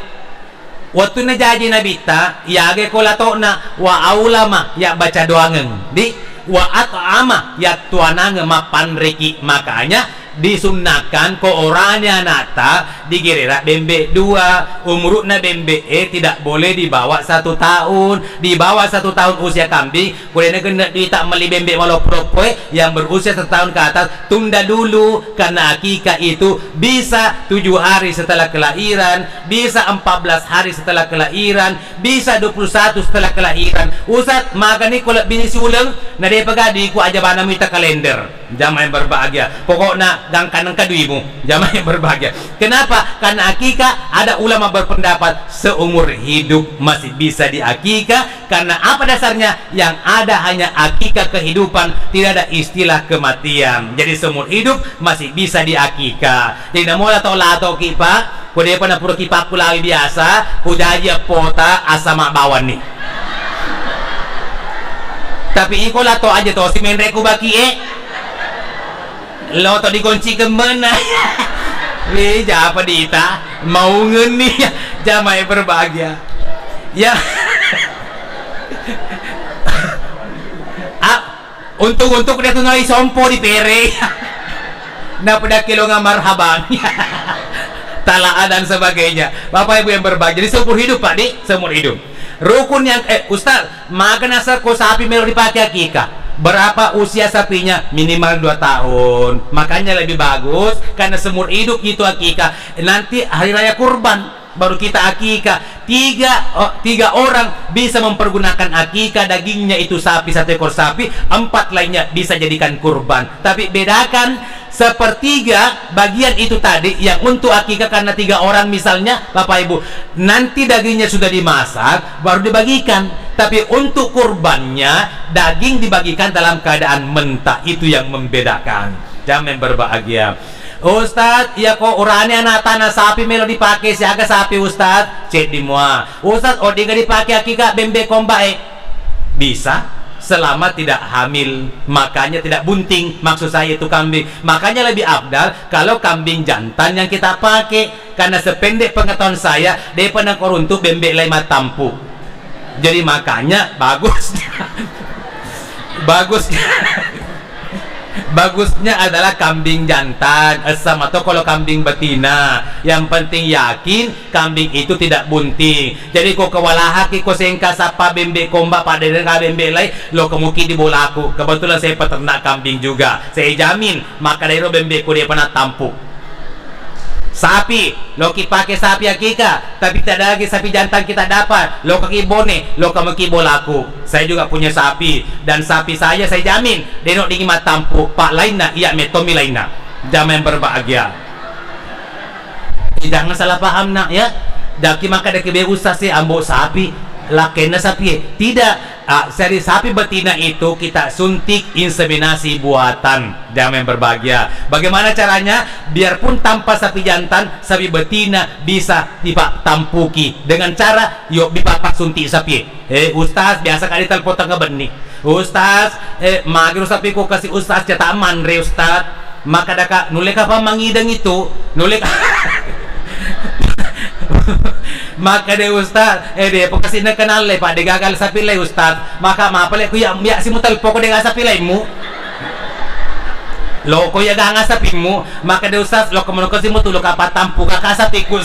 waktu na jadi nabita, yage ko lato na wa aulama ya baca doangen. Di wa at'ama ya tuanang mapanreki, makanya disunnakan ko orangnya nata digirira bembe 2 umur na bembe tidak boleh di bawah 1 tahun. Di bawah 1 tahun usia kambing boleh nak tak meli bembe walau propoe yang berusia 1 tahun ke atas tunda dulu, karena akikah itu bisa 7 hari setelah kelahiran, bisa 14 hari setelah kelahiran, bisa 21 setelah kelahiran. Ustaz maka ni kalau bini ulang na dia pagadi ku aja bana mita kalender. Jamaah yang berbahagia, pokoknya gangkan ang kaduimu. Jamaah yang berbahagia. Kenapa? Karena akikah ada ulama berpendapat seumur hidup masih bisa diakikah. Karena apa dasarnya? Yang ada hanya akikah kehidupan, tidak ada istilah kematian. Jadi seumur hidup masih bisa diakikah. Jadi namun lato kipa, kuda pa na puro kipa kulawi biasa, kuda aja pota asama bawan nih. Tapi iko lato aja to si menre ko baki lo to dikunci ke mana? Nih, apa dita? Mau ngeni jamaah yang berbahagia. Ya. Untuk dia tuh ngai sompo di pere. Nah, pada kilo marhaban. Talaan dan sebagainya. Bapak Ibu yang berbahagia. Jadi seumur hidup Pak Di, seumur hidup. Rukun yang Ustaz, makan asal ko sapi melo dipakai akikah. Berapa usia sapinya? Minimal 2 tahun. Makanya lebih bagus karena seumur hidup itu akikah. Nanti hari raya kurban baru kita akikah. 3 orang bisa mempergunakan akikah, dagingnya itu sapi 1 ekor sapi, 4 lainnya bisa jadikan kurban. Tapi bedakan 1/3 bagian itu tadi yang untuk akikah, karena 3 orang misalnya Bapak Ibu, nanti dagingnya sudah dimasak baru dibagikan. Tapi untuk kurbannya daging dibagikan dalam keadaan mentah. Itu yang membedakan. Jangan berbahagia. Ustaz, ya kok urane anak tanah sapi melo dipakai siaga sapi Ustaz. Cek di mua. Ustaz, odinga dipakai akikah bembe kombae. Bisa selama tidak hamil, makanya tidak bunting. Maksud saya itu kambing. Makanya lebih afdal kalau kambing jantan yang kita pakai, karena sependek pengetahuan saya dia pernah koruntuk bembe lima tampu. Jadi makanya bagusnya adalah kambing jantan sama atau kalau kambing betina. Yang penting yakin kambing itu tidak bunting. Jadi kok kewalahaki ko sengka sapa bembe komba pada dengan bembe lai lo kemuki di bola aku. Kebetulan saya peternak kambing juga. Saya jamin maka dari bembe ko dia pernah tampuk. Sapi, lo pakai sapi akikah, tapi tidak lagi sapi jantan kita dapat. Lo kaki bone, lo kemaki bolaku. Saya juga punya sapi, dan sapi saya jamin denok dingimat tampu. Pak lainna, iya metomi lainna. Jamaah yang berbahagia. Jangan salah paham nak ya. Daki maka daki be usah sih ambo sapi, lakena sapi. Tidak. Seri sapi betina itu kita suntik inseminasi buatan. Jamaah yang berbahagia. Bagaimana caranya? Biarpun tanpa sapi jantan, sapi betina bisa ditampuki dengan cara yuk dipapak suntik sapi. Ustaz biasa kali telepon tengah benih. Ustaz, magiro sapi ko kasih Ustaz cetak manre Ustaz. Maka daka nulek apa mangidang itu? Nulek maka deh Ustaz, deh pokoknya na kenal le Pak, de gagal sapi le Ustaz. Maka mapale ko ya si mo talpo ko de ga sapi le mo. Lo ko ya ga sapi mo, maka deh Ustaz lo ko mo ko si mo tulok apa tampu ka sapi ko.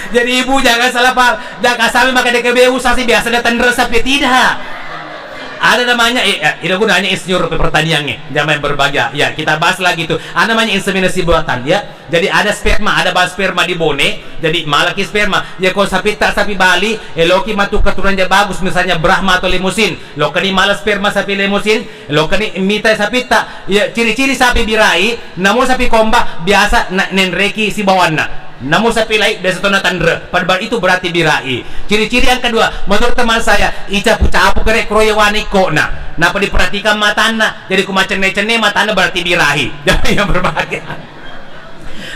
Jadi ibu jangan salah paham. Dah sapi maka de kebe Ustaz sih biasa datang sapi tidak. Ada namanya ini gunanya insinyur pertaniannya, jangan berbahagia. Ya, kita bahas lagi itu. Ada namanya inseminasi buatan ya. Jadi ada sperma, ada bahan sperma di bone. Jadi malaki sperma. Ya kalau sapi tak sapi Bali, loki matu keturunannya bagus, misalnya Brahma atau Limusin. Lo kani malas sperma sapi Limusin, lo kani mita sapi tak. Ya ciri-ciri sapi birai, namun sapi komba biasa nenreki si bawana. Namun sapi lain biasa tona tandra. Pada itu berarti birai. Ciri-ciri yang kedua, menurut teman saya, icapu-capu kerek kroyawani ko na. Napa diperhatikan matana, jadi kumacene-cene matana berarti birahi. Jangan yang berbahagia.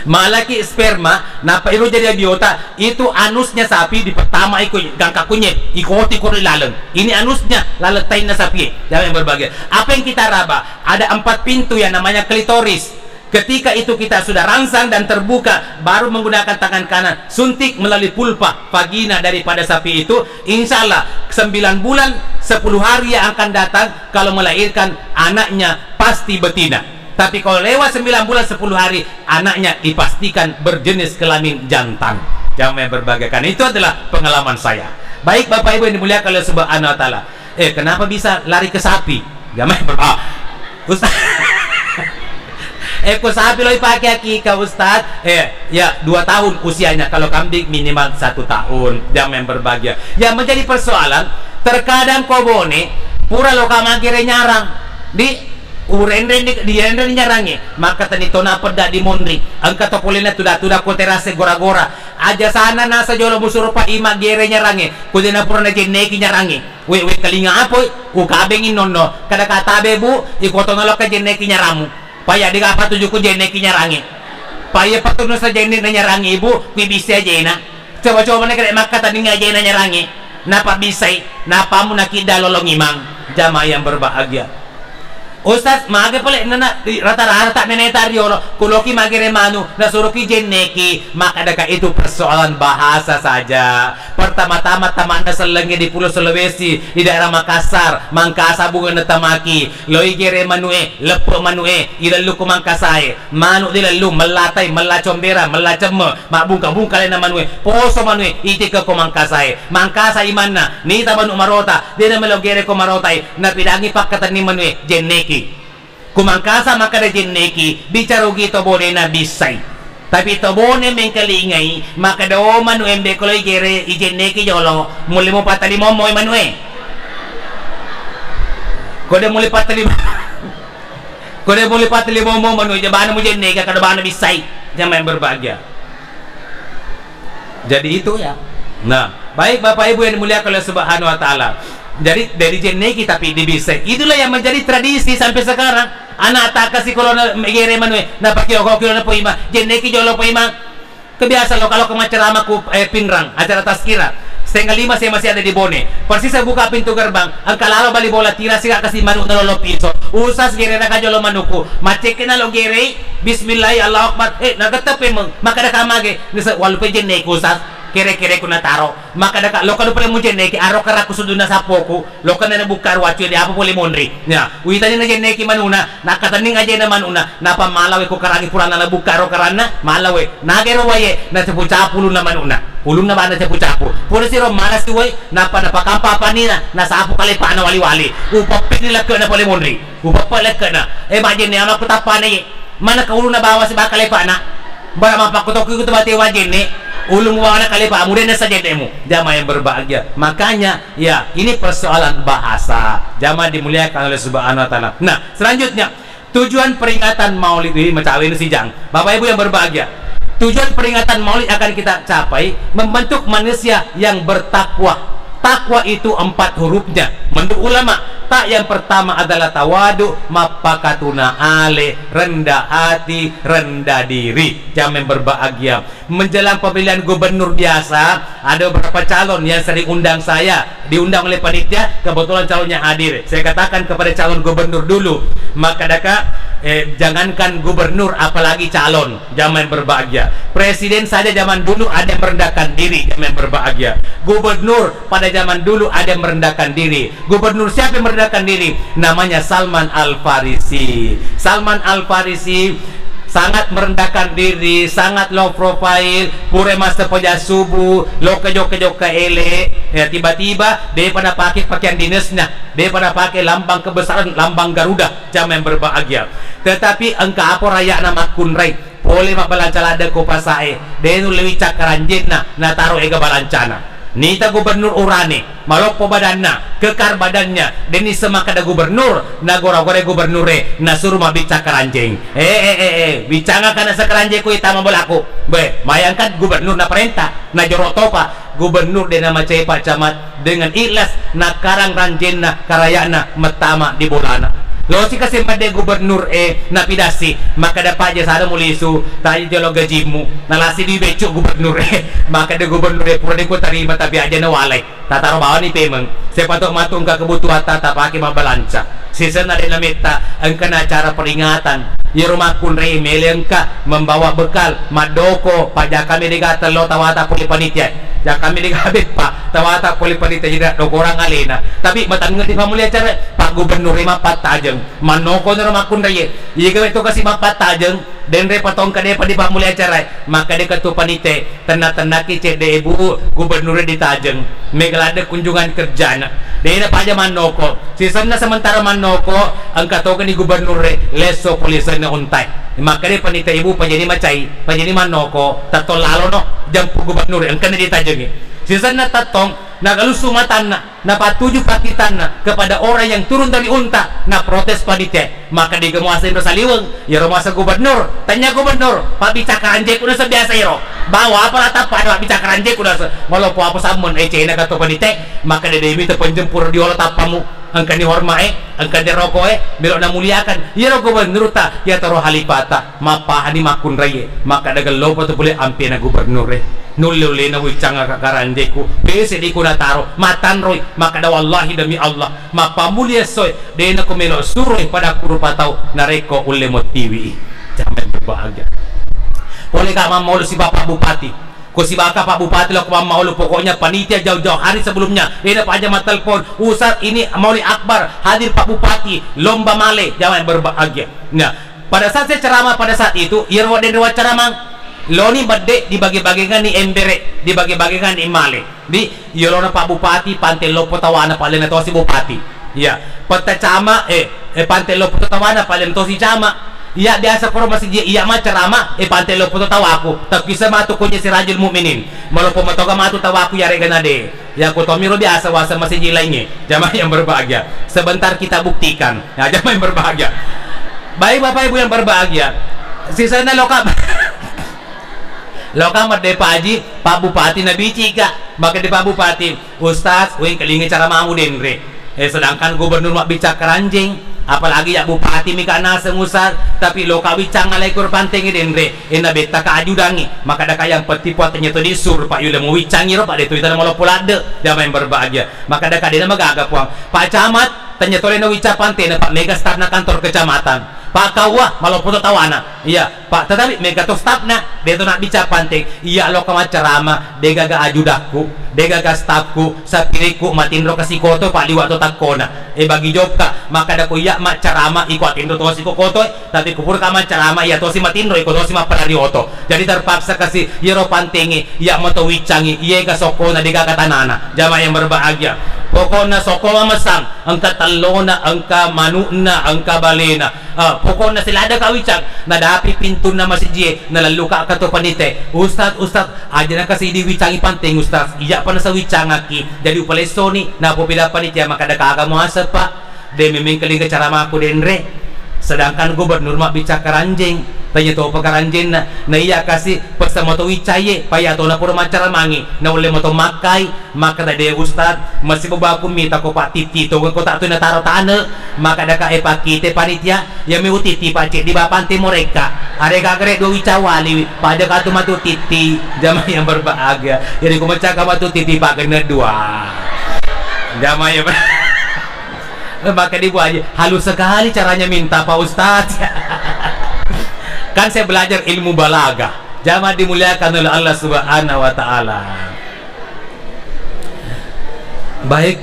Malaki sperma, napa itu jadi biota, itu anusnya sapi di pertama ikut gangka kunyit, ikoti lalang. Ini anusnya laletain na sapi. Jangan yang berbahagia. Apa yang kita raba? Ada 4 pintu yang namanya klitoris. Ketika itu kita sudah rangsang dan terbuka, baru menggunakan tangan kanan suntik melalui pulpa vagina daripada sapi itu, insya Allah 9 bulan 10 hari yang akan datang kalau melahirkan anaknya pasti betina. Tapi kalau lewat 9 bulan 10 hari, anaknya dipastikan berjenis kelamin jantan. Jangan berbagai, karena itu adalah pengalaman saya. Baik Bapak Ibu yang dimuliakan oleh Subhanahu wa Ta'ala. Kenapa bisa lari ke sapi? Jangan Ustaz. Kung sabi lo ipakai akika Ustaz, ya 2 tahun usianya. Kalau kambing minimal 1 tahun. Jangan berbahagia. Yang menjadi persoalan, terkadang kobone pura lo kamagire nyarang di urenden di nyarangi, maka tanito na perda di mondri ang katopolina tuda koterase gora-gora aja sana nasa jolo musuro pa ima gere nyarangi kundi na pura na jeneki nyarangi we kalinga apoy ukabengin nonno kada katabe bu ikoto nalo ka jeneki nyaramu paya di apa tujuh ku jeneki nyarangi paya patuno sa jenek na nyarangi ibu kui bisa jena coba-coba na kada makata ninga jena nyarangi napa bisay napa mo nakida lolong imang jamaah yang berbahagia. Ustaz, mage pala na rata-rata nenetaryo kuloki magire manu nasuruki jeneki makadaka itu persoalan bahasa saja. Pertama-tama taman na salangi di Pulau Sulawesi di daerah Makassar mangkasa bunga na tamaki loy gere manue lepo manue ilalu ko mangkasae manu dilalu melatay malacombera malacemme mabungka-bungka na manue poso manue itika ko mangkasae mangkasa imanna ni tabanu marota dina melogere ko marotay na pidangi pakkatan ni manue jeneki kumangkasa makada jeneki bicara gito bone na bisay tapi to bone mengkalingay makado manu embe koloy gere ijeneki jolo muli mo patali mo moy manue kode muli patali mo manu jabana mo jeneki kada bana bisay jangan berbahagia. Jadi itu ya. Nah, baik Bapak Ibu yang dimuliakan oleh Subhanahu wa Ta'ala. Jadi dari jeneki tapi dibisay. Itulah yang menjadi tradisi sampai sekarang. Anak tak kasih kalau na gere manue na pakio na po ima jeneki jolo po ima kebiasa lo kalau kemacerama ku pingrang acara taskira 4:30 saya masih ada di Bone persis saya buka pintu gerbang ang kalaro bali bola tira siga kasih manu na lolo piso usas gere na kajolo manuku maceke na lo gere bismillah Allahu akbar nagatape mong makada kamage nisa walupe jeneki usas kere-kere ko nataro makadaka lo kanu pala mo jeneki aro karaku sudu na sapoku lo kana na bukar wacho di apo poli monri nya uitani na jeneki manuna nakataning aja na manuna napa malawe ko karangi purana na bukaro karana malawe nagero waye na capu-capu na manuna ulung na ba na capu-capu puro siro malas tuway napa napakampa panina na sapo kalipana wali-wali upapin nila ka na poli monri upapalak ka na imagine ama ko tapane mana ka ulung na bawa si bakalipana ba mapakutok ko bati wajene ulung wana kalipa mudah na saja demo jamaah yang berbahagia. Makanya ya ini persoalan bahasa jamaah dimuliakan oleh Subhanahu wa Ta'ala. Nah selanjutnya tujuan peringatan Maulid ini macawin sijang Bapak Ibu yang berbahagia. Tujuan peringatan Maulid akan kita capai membentuk manusia yang bertakwa. Takwa itu 4 hurufnya menurut ulama. Tak yang pertama adalah tawadu mapakatuna ale rendah hati rendah diri jangan berbahagia. Menjelang pemilihan gubernur biasa ada beberapa calon yang sering undang saya diundang oleh panitia kebetulan calonnya hadir saya katakan kepada calon gubernur dulu maka jangankan gubernur apalagi calon jangan berbahagia. Presiden saja zaman dulu ada yang merendahkan diri jangan berbahagia. Gubernur pada zaman dulu ada yang merendahkan diri. Gubernur siapa yang merendahkan diri? Namanya Salman Al Farisi. Salman Al Farisi sangat merendahkan diri, sangat low profile, pure masa paja subuh, lo kejo-kejo ke ele, ya tiba-tiba dia pada pakai pakaian dinasnya, dia pada pakai lambang kebesaran, lambang Garuda, jangan berbahagia. Tetapi engkau apa raya nama kunrai, boleh mak balancala ada ko pasae, dia nu lewi cakaranjen na taruh ega balancana. Nita gubernur urane malok po badanna kekar badannya deni semakada gubernur na gora-gora gubernure na suruh mabica keranjeng bicanga kana sa keranjeng ko itama balaku be mayangkan gubernur na perintah na jorotopa gubernur de nama cepa camat dengan ikhlas na karang ranjen na karayana metama di bolana lo si kasi made gubernur napidasi maka dapat aja sada mulisu tayo jalo gajimu nalasi di becu gubernur maka de gubernur pura de ko tarima tapi aja nawalay tataro bawa ni pemeng sepatok matung ka kebutuhan tata pakai mabalansa season na din namita ang kana cara peringatan rumah kunre meleng ka membawa bekal madoko pada kami digatalo tawata puli panitia ya kami digabit pa tawata puli panitia tidak do orang alena tapi matan ngerti pamulia cara pak gubernur mapat tajeng manoko na rumah kunre iya itu kasi mapat tajeng dan repotong ka de pa di pamulia cara maka de katu panite tena-tena kice de ibu gubernur di tajeng megalade kunjungan kerjana de na pa manoko season na sementara manoko ang katokan ni gubernur leso pulisan na untay maka de panita ibu panjadi macay panjadi manoko tato lalo no jampu gubernur ang kanina ditajeng season na tatong nagalusumatan na patuju pakitan na kepada orang yang turun dari unta na protes panitia maka digemuasin sa liweng yaro masa gubernur tanya gubernur pabica karanje kuda sa biasa yaro bawa apa latapan pabica karanje kuda sa malopo apa samon cina kato panitia maka dedemi te penjempur di olah tapamu angka ni hormae angka di rokoe belok na muliakan yaro gubernur ta ya taro halipata mapahani makun raye maka dagal lopo to boleh ampe na gubernur nulule na wicanga kakaranje ku bese di ko nataro matan roy maka daw wallahi demi Allah mapamulia soy de na kumelo suroy pada kurupataw na reko ule motiwi jangan berbahagia boleh ka mamaulo si Bapak Bupati ko si Baka Pak Bupati lo mamaulo pokoknya panitia jauh-jauh hari sebelumnya dia pa aja matelpon usat ini mauli akbar hadir Pak Bupati lomba male jangan berbahagia. Nah pada saat saya ceramah pada saat itu irwa dan irwa ceramah Loni bade dibagi-bagikan ni embere, dibagi-bagikan ni male. Di yolona Pak Bupati pantai lopo tawana paling na to si Bupati. Ya, pata cama pantai lopo tawana paling to si cama. Ya biasa ko masih dia iya ma cerama pantai lopo tawa aku. Tapi sa matu kunya si Rajul Mukminin. Malopo matoga matu tawa aku yare ganade. Ya ko tomiro biasa wasa masih lainnya. Jamaah yang berbahagia. Sebentar kita buktikan. Ya jamaah yang berbahagia. Baik Bapak Ibu yang berbahagia. Sisanya lokap Loka de paji Pak Bupati na bicika maka di Pak Bupati Ustaz wing kelingi cara mamu denre sedangkan gubernur mak bica keranjing apalagi ya Bupati mika nasa Ustaz tapi loka bicang alaikur panteng denre ena beta ka ajudangi maka da kayang peti potnya to disur Pak Yule mau wicangi ro Pak de tuitan mau polade damai yang berbahagia maka da kadena magaga puang Pak Camat tanya tole na wica pante na Pak Mega staf na kantor kecamatan Pak Kawah malah foto tawana iya Pak tetapi mega to staf na deto nak bica panteng iya lo kama carama de gaga ajudaku de gaga stafku sapiriku matindro kasi koto Pak liwa to takona bagi job ka maka da ko iya ma carama iko atindo to si koto tapi kupur ka ma carama iya to si matindro iko to si mapanarioto jadi terpaksa kasi yero pantengi iya mo to wicangi iya ga sokona de gaga tanana jamaah yang berbahagia pokoknya sokoma masang angka talona angka manuna angka balena pokoknya sila ada kawicang nadapi pintu na masjid nalaluka ka to panite Ustaz aja na kasi di wicangi panteng Ustaz iya pa na sa wicang aki jadi upalay soni na popida panitia maka da kaagamu asap pa de memeng kaling cara maku denre sedangkan gubernur mak bica karanjeng tanya to pakaranjen na iya kasi pasta mo to wicaye paya to na puro macara mangi na ule mo to makai maka da de Ustad masih babaku mita ko pa titi to ko ta to na taro tane maka da ka pakite panitia ya mi utiti pa di bapante mereka are gagre do wicawali pada ka to matu titi jamaah yang berbahagia jadi ko macaka matu titi pa kena dua jamaah yang maka dibuat aja halus sekali caranya minta Pak Ustadz kan saya belajar ilmu balaga jamaah dimuliakan oleh Allah Subhanahu wa taala. Baik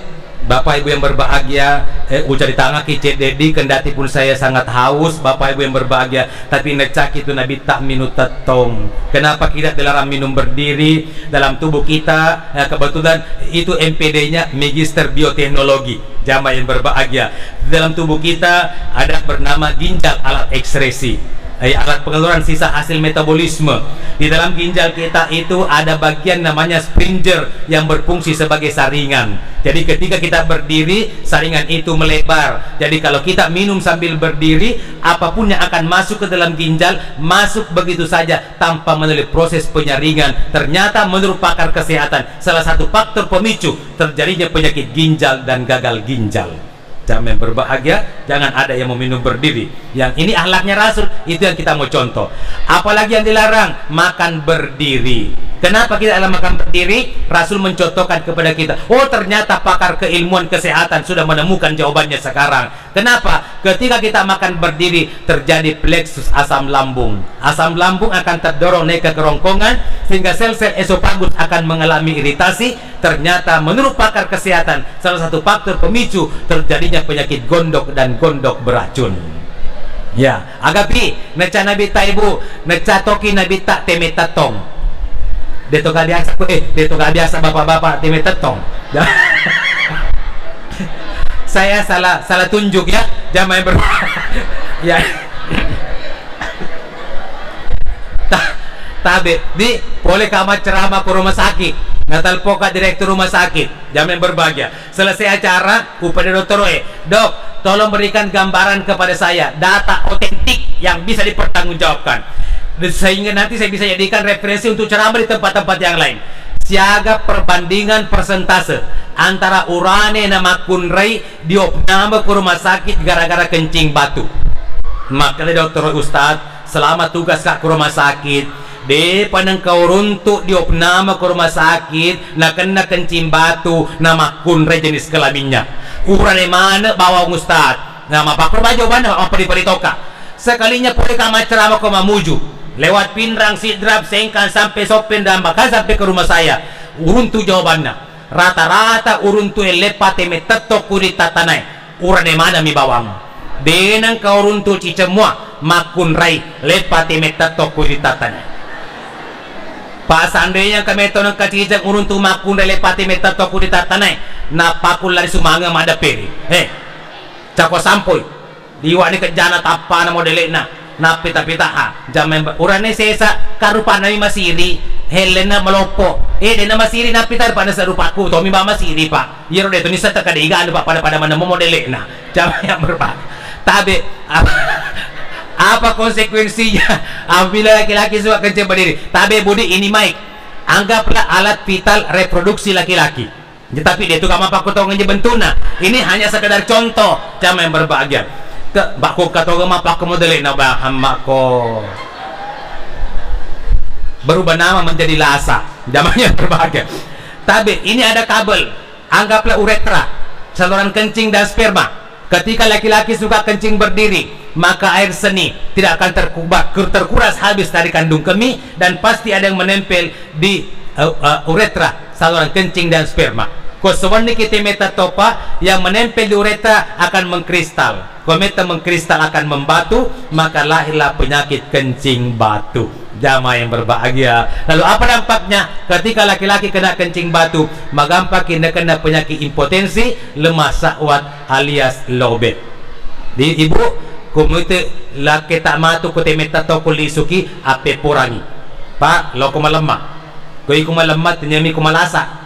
Bapak Ibu yang berbahagia, ucap di tangga kicet dedi kendati pun saya sangat haus, Bapak Ibu yang berbahagia, tapi necak itu Nabi tak minum tetong. Kenapa kita dilarang minum berdiri? Dalam tubuh kita kebetulan itu MPD-nya Magister Bioteknologi. Jamaah yang berbahagia, dalam tubuh kita ada bernama ginjal alat ekskresi, alat pengeluaran sisa hasil metabolisme. Di dalam ginjal kita itu ada bagian namanya springer yang berfungsi sebagai saringan. Jadi ketika kita berdiri, saringan itu melebar. Jadi kalau kita minum sambil berdiri, apapun yang akan masuk ke dalam ginjal masuk begitu saja tanpa melalui proses penyaringan. Ternyata menurut pakar kesehatan, salah satu faktor pemicu terjadinya penyakit ginjal dan gagal ginjal. Jamaah yang berbahagia, jangan ada yang mau minum berdiri. Yang ini akhlaknya Rasul, itu yang kita mau contoh. Apalagi yang dilarang, makan berdiri. Kenapa kita dalam makan berdiri? Rasul mencontohkan kepada kita. Oh, ternyata pakar keilmuan kesehatan sudah menemukan jawabannya sekarang. Kenapa? Ketika kita makan berdiri, terjadi plexus asam lambung. Asam lambung akan terdorong naik ke kerongkongan, sehingga sel-sel esofagus akan mengalami iritasi. Ternyata menurut pakar kesehatan, salah satu faktor pemicu terjadinya penyakit gondok dan gondok beracun. Ya, agapi neca nabi taibu, neca toki nabi tak temetatong. Deto gak biasa deto gak biasa bapak-bapak temetatong. Saya salah tunjuk ya, jamaah yang ya. Tabe, di boleh kamu ceramah ke rumah sakit. Natalpo ka direktur rumah sakit, jamaah yang berbahagia. Selesai acara, kepada dokter dok, tolong berikan gambaran kepada saya, data otentik yang bisa dipertanggungjawabkan, sehingga nanti saya bisa jadikan referensi untuk ceramah di tempat-tempat yang lain. Siaga perbandingan persentase antara urane nama kunrai diopname ke rumah sakit gara-gara kencing batu. Makanya dokter Ustadz, selama tugas kak ke rumah sakit, de panang kau runtuk diopname ke rumah sakit, nak kena kencing batu, nama kunrai jenis kelaminnya. Urane mana bawa Ustadz? Nama pakar baju mana? Apa di toka? Sekalinya boleh kamu ceramah ke mamuju. Lewat Pinrang, Sidrap, Sengkan sampai Sopen dan bahkan sampai ke rumah saya. Uruntu jawabannya. Rata-rata uruntu elepate meteto kurita tanai. Urane mana mi bawang? Denang kau uruntu cicemua makun rai lepate meteto kurita tanai. Pak seandainya kami tonang kacicang uruntu makun rai lepate meteto kurita tanai. Napakul lari sumanga mada peri. Cako sampoy. Diwa ni kejana tapa na modelena. Na pita-pita jamen urane sesa karupa na masiri Helena malopo na masiri na pitar pa na sa rupaku to mi ba masiri pa yero deto ni sa takadiga ano pa pada mana modele na jamen yang berpa tabe apa konsekuensinya apabila laki-laki suka kencing berdiri. Tabe budi ini mic, anggaplah alat vital reproduksi laki-laki, tapi dia itu kama pakutongan bentuna. Ini hanya sekedar contoh. Jamen yang berbahagia bako katoga mapak modele na ba hamak ko berubah nama menjadi lasa. Zamannya berbahagia. Tapi ini ada kabel, anggaplah uretra, saluran kencing dan sperma. Ketika laki-laki suka kencing berdiri, maka air seni tidak akan terkuras habis dari kandung kemih, dan pasti ada yang menempel di uretra, saluran kencing dan sperma. Kosowani kita metatopa yang menempel di uretra akan mengkristal. Kometa mengkristal akan membatu, maka lahirlah penyakit kencing batu. Jamaah yang berbahagia. Lalu apa dampaknya ketika laki-laki kena kencing batu? Magampak kena penyakit impotensi, lemah syahwat alias lobet. Di ibu kumute laki tak matu ko temetato kulisuki ape purangi. Pak, lo kumalemah. Koi kumalemah nyami kumalasa.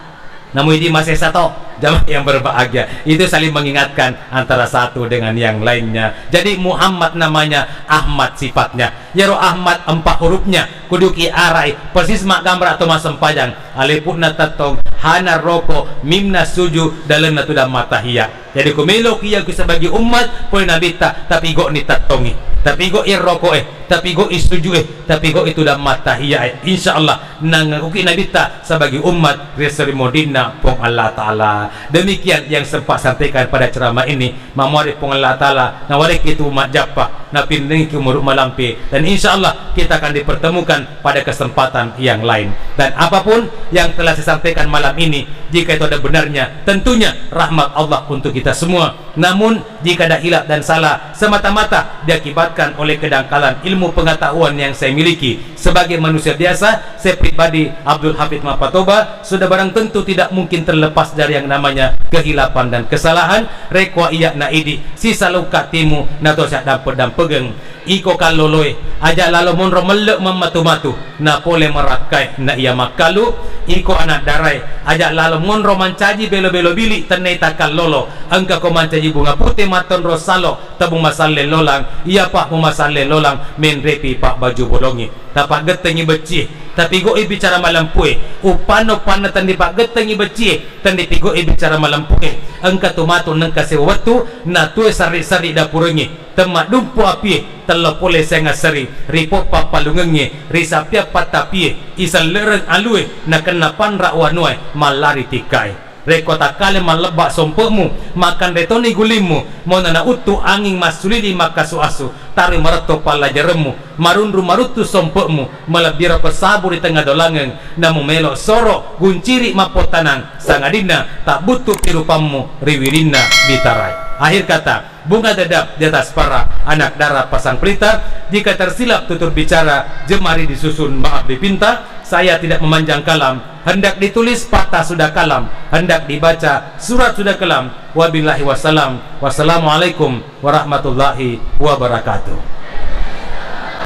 Namun ini masih satu. Jamaah yang berbahagia, itu saling mengingatkan antara satu dengan yang lainnya. Jadi Muhammad namanya, Ahmad sifatnya. Yaro Ahmad 4 hurufnya kuduki arai persis mak gambar atau mas sempajang alipuna tatong hana roko mimna suju dalam natuda matahia. Jadi kumelo kia sebagai umat boleh nabita tapi go ni tatongi, tapi go irroko tapi go istuju tapi go itu dah matahia. Insyaallah nangakuki nabita sebagai umat reseri modina pong Allah Taala. Demikian yang sempat sampaikan pada ceramah ini. Mamari pong Allah Taala nawari kitu umat japa na pinring kumuruk malampi, dan insya Allah kita akan dipertemukan pada kesempatan yang lain. Dan apapun yang telah saya sampaikan malam ini, jika itu ada benarnya, tentunya rahmat Allah untuk kita semua. Namun jika ada hilaf dan salah, semata-mata diakibatkan oleh kedangkalan ilmu pengetahuan yang saya miliki sebagai manusia biasa. Saya pribadi Abdul Hafidz Mapatoba sudah barang tentu tidak mungkin terlepas dari yang namanya kehilapan dan kesalahan. Rekwa iya na idi sisa luka timu na to dan pedang pegeng iko kaloloy aja lalo monro melek mematu-matu na pole merakai na iya makalu iko anak darai aja lalo monro mancaji belo-belo bili teneta kalolo angka ko mancaji bunga putih maton rosalo tabung masale lolang iya pak masale lolang men repi pak baju bolongi tapak getengi becih tapi go bicara malampui upano panatan di pak getengi becih tandi pigo bicara malampui angka tomato nang kasewatu na tue sari-sari dapurengi temak dumpu api telo pole senga seri ripo papalungengi risapia patapie isal lereng alue na kena panra wanuai malari tikai reko takale malebak sompokmu makan retoni gulimmu mona na utu angin masulili makasuasu tari marato pala jeremu marunru marutu sompokmu malabira pesabu di tengah dolangan namu melok soro gunciri mapotanang sangadina tak butuh pirupamu riwirina bitarai. Akhir kata, bunga dedap di atas para anak darah pasang pelita. Jika tersilap tutur bicara, jemari disusun maaf dipinta. Saya tidak memanjang kalam, hendak ditulis patah sudah kalam, hendak dibaca surat sudah kelam. Wabillahi wassalam. Wassalamualaikum warahmatullahi wabarakatuh.